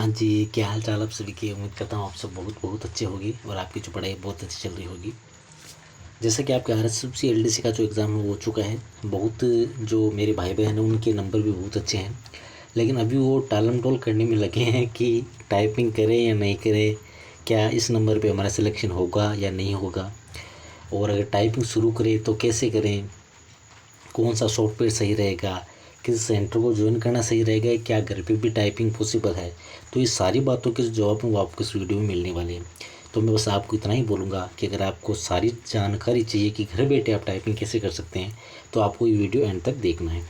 हाँ जी, क्या हाल चाल आप सभी की। उम्मीद करता हूँ आप सब बहुत बहुत अच्छे होगी और आपकी जो पढ़ाई बहुत अच्छी चल रही होगी। जैसा कि आपके RSC LDC का जो एग्ज़ाम हो चुका है, बहुत जो मेरे भाई बहन हैं उनके नंबर भी बहुत अच्छे हैं, लेकिन अभी वो टालम टोल करने में लगे हैं कि टाइपिंग करें या नहीं करें, क्या इस नंबर पे हमारा सिलेक्शन होगा या नहीं होगा, और अगर टाइपिंग शुरू करें तो कैसे करें, कौन सा सॉफ्टवेयर सही रहेगा, किस सेंटर को ज्वाइन करना सही रहेगा, क्या घर पे भी टाइपिंग पॉसिबल है। तो ये सारी बातों के जवाब वो आपको इस वीडियो में मिलने वाले हैं। तो मैं बस आपको इतना ही बोलूँगा कि अगर आपको सारी जानकारी चाहिए कि घर बैठे आप टाइपिंग कैसे कर सकते हैं, तो आपको ये वीडियो एंड तक देखना है।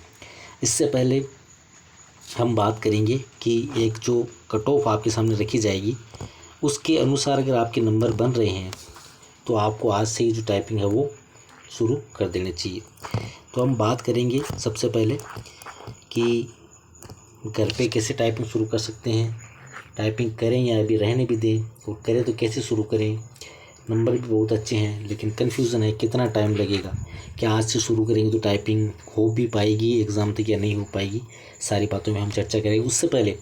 इससे पहले हम बात करेंगे कि एक जो कट ऑफ आपके सामने रखी जाएगी, उसके अनुसार अगर आपके नंबर बन रहे हैं तो आपको आज से ही जो टाइपिंग है वो शुरू कर देनी चाहिए। तो हम बात करेंगे सबसे पहले कि घर पे कैसे टाइपिंग शुरू कर सकते हैं, टाइपिंग करें या अभी रहने भी दें, और करें तो कैसे शुरू करें। नंबर भी बहुत अच्छे हैं लेकिन कन्फ्यूज़न है कितना टाइम लगेगा, क्या आज से शुरू करेंगे तो टाइपिंग हो भी पाएगी एग्ज़ाम तक या नहीं हो पाएगी। सारी बातों में हम चर्चा करेंगे। उससे पहले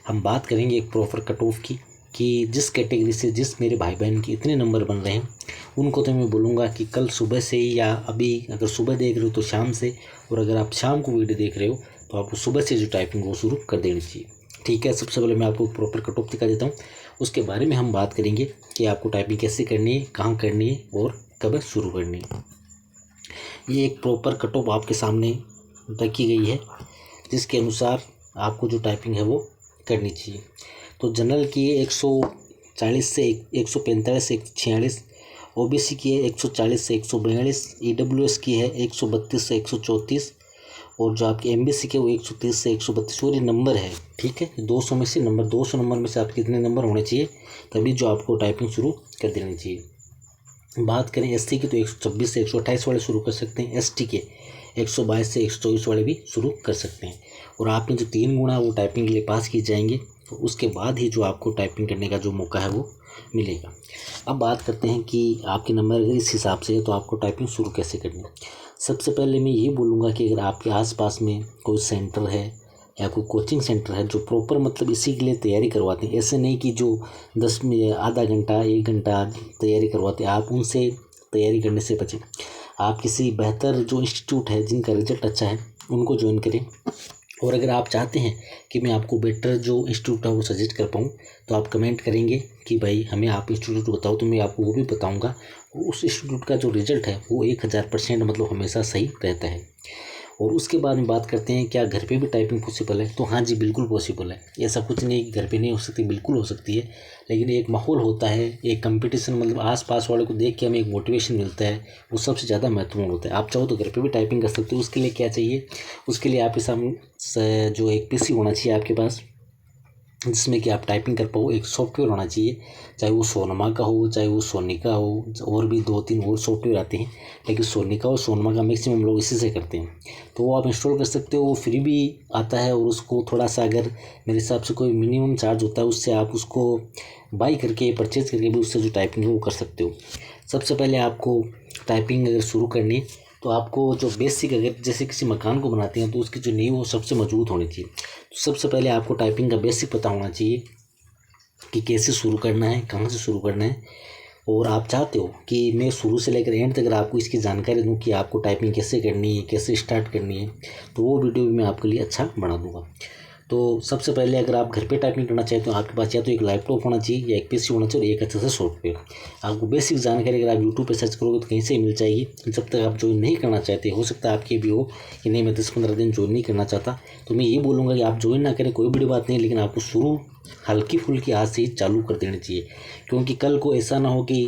हम बात करेंगे एक प्रॉपर कट ऑफ की, कि जिस कैटेगरी से जिस मेरे भाई बहन के इतने नंबर बन रहे हैं उनको तो मैं बोलूँगा कि कल सुबह से ही, या अभी अगर सुबह देख रहे हो तो शाम से, और अगर आप शाम को वीडियो देख रहे हो तो आपको सुबह से जो टाइपिंग वो शुरू कर देनी चाहिए। ठीक है, सबसे पहले मैं आपको प्रॉपर कट ऑफ दिखा देता हूँ, उसके बारे में हम बात करेंगे कि आपको टाइपिंग कैसे करनी है, कहाँ करनी है और कब शुरू करनी है। ये एक प्रॉपर कट ऑफ आपके सामने रखी गई है जिसके अनुसार आपको जो टाइपिंग है वो करनी चाहिए। तो जनरल की है 140 से 145 से 146, OBC की है 140 से 142, EWS की है 132 से 134, और जो आपके MBC के वो 130 से 132। और ये नंबर है, ठीक है, 200 में से नंबर, 200 नंबर में से आपके कितने नंबर होने चाहिए, तभी जो आपको टाइपिंग शुरू कर देनी चाहिए। बात करें SC की तो 126 से 128 वाले शुरू कर सकते हैं, ST के 122 से 124 वाले भी शुरू कर सकते हैं। और आपने जो 3 गुणा वो टाइपिंग के लिए पास किए जाएंगे, तो उसके बाद ही जो आपको टाइपिंग करने का जो मौका है वो मिलेगा। अब बात करते हैं कि आपके नंबर अगर इस हिसाब से है तो आपको टाइपिंग शुरू कैसे करनी है। सबसे पहले मैं ये बोलूँगा कि अगर आपके आसपास में कोई सेंटर है या कोई कोचिंग सेंटर है जो प्रॉपर मतलब इसी के लिए तैयारी करवाते हैं, ऐसे नहीं कि जो 10 में आधा घंटा 1 घंटा तैयारी करवाते हैं, आप उनसे तैयारी करने से बचें। आप किसी बेहतर जो इंस्टीट्यूट है जिनका रिजल्ट अच्छा है उनको ज्वाइन करें। और अगर आप चाहते हैं कि मैं आपको बेटर जो इंस्टीट्यूट है वो सजेस्ट कर पाऊँ, तो आप कमेंट करेंगे कि भाई हमें आप इंस्टीट्यूट बताओ, तो मैं आपको वो भी बताऊंगा। उस इंस्टीट्यूट का जो रिजल्ट है वो 1000% मतलब हमेशा सही रहता है। और उसके बाद में बात करते हैं क्या घर पे भी टाइपिंग पॉसिबल है। तो हाँ जी, बिल्कुल पॉसिबल है। ऐसा कुछ नहीं है कि घर पे नहीं हो सकती, बिल्कुल हो सकती है, लेकिन एक माहौल होता है, एक कंपटीशन, मतलब आस पास वाले को देख के हमें एक मोटिवेशन मिलता है, वो सबसे ज़्यादा महत्वपूर्ण होता है। आप चाहो तो घर पे भी टाइपिंग कर सकते हो। उसके लिए क्या चाहिए, उसके लिए आपके सामने जो एक PC होना चाहिए आपके पास, जिसमें कि आप टाइपिंग कर पाओ। एक सॉफ्टवेयर होना चाहिए, चाहे वो सोनमा का हो, चाहे वो सोनिका हो, और भी 2-3 और सॉफ्टवेयर आते हैं, लेकिन सोनिका और सोनमा का मैक्सिमम लोग इसी से करते हैं। तो वो आप इंस्टॉल कर सकते हो, वो फ्री भी आता है, और उसको थोड़ा सा अगर मेरे हिसाब से कोई मिनिमम चार्ज होता है, उससे आप उसको बाई करके, परचेज करके भी उससे जो टाइपिंग है वो कर सकते हो। सबसे पहले आपको टाइपिंग अगर शुरू करनी है तो आपको जो बेसिक, अगर जैसे किसी मकान को बनाते हैं तो उसकी जो नींव वो सबसे मजबूत होनी चाहिए। तो सबसे पहले आपको टाइपिंग का बेसिक पता होना चाहिए कि कैसे शुरू करना है, कहाँ से शुरू करना है। और आप चाहते हो कि मैं शुरू से लेकर एंड तक अगर आपको इसकी जानकारी दूं कि आपको टाइपिंग कैसे करनी है, कैसे स्टार्ट करनी है, तो वो वीडियो भी मैं आपके लिए अच्छा बना दूंगा। तो सबसे पहले अगर आप घर पे टाइपिंग करना चाहते हो, आपके पास या तो एक लैपटॉप होना चाहिए या एक PC होना चाहिए और एक अच्छा सा सॉफ्टवेयर। आपको बेसिक जानकारी अगर आप यूट्यूब पे सर्च करोगे तो कहीं से मिल जाएगी। जब तक आप ज्वाइन नहीं करना चाहते, हो सकता है आपके भी हो कि नहीं मैं 10-15 दिन ज्वाइन नहीं करना चाहता, तो मैं ये बोलूँगा कि आप ज्वाइन ना करें, कोई बड़ी बात नहीं, लेकिन आपको शुरू हल्की फुल्की आज से ही चालू कर देनी चाहिए। क्योंकि कल को ऐसा ना हो कि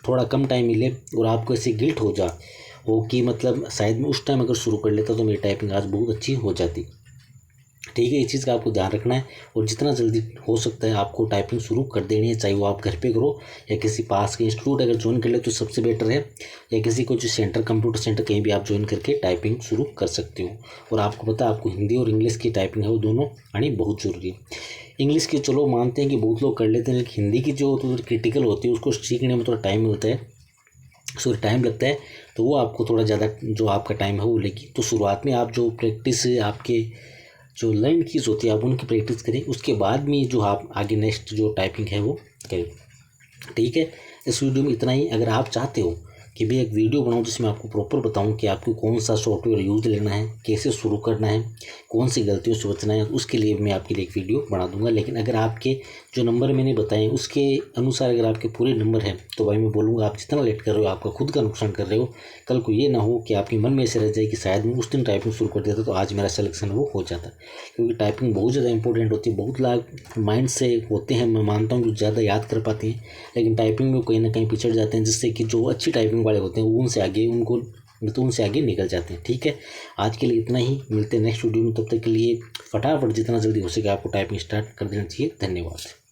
थोड़ा कम टाइम मिले और आपको ऐसे गिल्ट हो कि मतलब शायद मैं उस टाइम अगर शुरू कर लेता तो मेरी टाइपिंग आज बहुत अच्छी हो जाती। ठीक है, इस चीज़ का आपको ध्यान रखना है, और जितना जल्दी हो सकता है आपको टाइपिंग शुरू कर देनी है, चाहे वो आप घर पे करो या किसी पास के इंस्टीट्यूट अगर ज्वाइन कर ले तो सबसे बेटर है, या किसी को जो सेंटर, कंप्यूटर सेंटर, कहीं भी आप ज्वाइन करके टाइपिंग शुरू कर सकते हो। और आपको पता है आपको हिंदी और इंग्लिश की टाइपिंग है वो दोनों आनी बहुत ज़रूरी है। इंग्लिश की चलो मानते हैं कि बहुत लोग कर लेते हैं, लेकिन हिंदी की जो थोड़ी क्रिटिकल होती है उसको सीखने में थोड़ा टाइम मिलता है, टाइम लगता है, तो वो आपको थोड़ा ज़्यादा जो आपका टाइम है वो लेगी। तो शुरुआत में आप जो प्रैक्टिस आपके जो लर्न कीज होती है आप उनकी प्रैक्टिस करें, उसके बाद में जो आप आगे नेक्स्ट जो टाइपिंग है वो करें। ठीक है, इस वीडियो में इतना ही। अगर आप चाहते हो कि मैं एक वीडियो बनाऊं जिसमें आपको प्रॉपर बताऊं कि आपको कौन सा सॉफ्टवेयर यूज लेना है, कैसे शुरू करना है, कौन सी गलतियों से बचना है, उसके लिए मैं आपके लिए एक वीडियो बना दूंगा। लेकिन अगर आपके जो नंबर मैंने बताए उसके अनुसार अगर आपके पूरे नंबर हैं तो भाई मैं बोलूँगा आप जितना लेट कर रहे हो आपका खुद का नुकसान कर रहे हो। कल को ये ना हो कि आपके मन में ऐसे रह जाए कि शायद मैं उस दिन टाइपिंग शुरू कर देता तो आज मेरा सिलेक्शन वो हो जाता। क्योंकि टाइपिंग बहुत ज़्यादा इंपॉर्टेंट होती है। बहुत लोग माइंड से होते हैं, मैं मानता हूँ कि ज़्यादा याद कर पाते हैं, लेकिन टाइपिंग में कहीं ना कहीं पिछड़ जाते हैं, जिससे कि जो अच्छी टाइपिंग वाले होते हैं वो उनसे आगे निकल जाते हैं। ठीक है, आज के लिए इतना ही, मिलते हैं नेक्स्ट वीडियो में। तब तक के लिए फटाफट जितना जल्दी हो सके आपको टाइपिंग स्टार्ट कर देना चाहिए। धन्यवाद।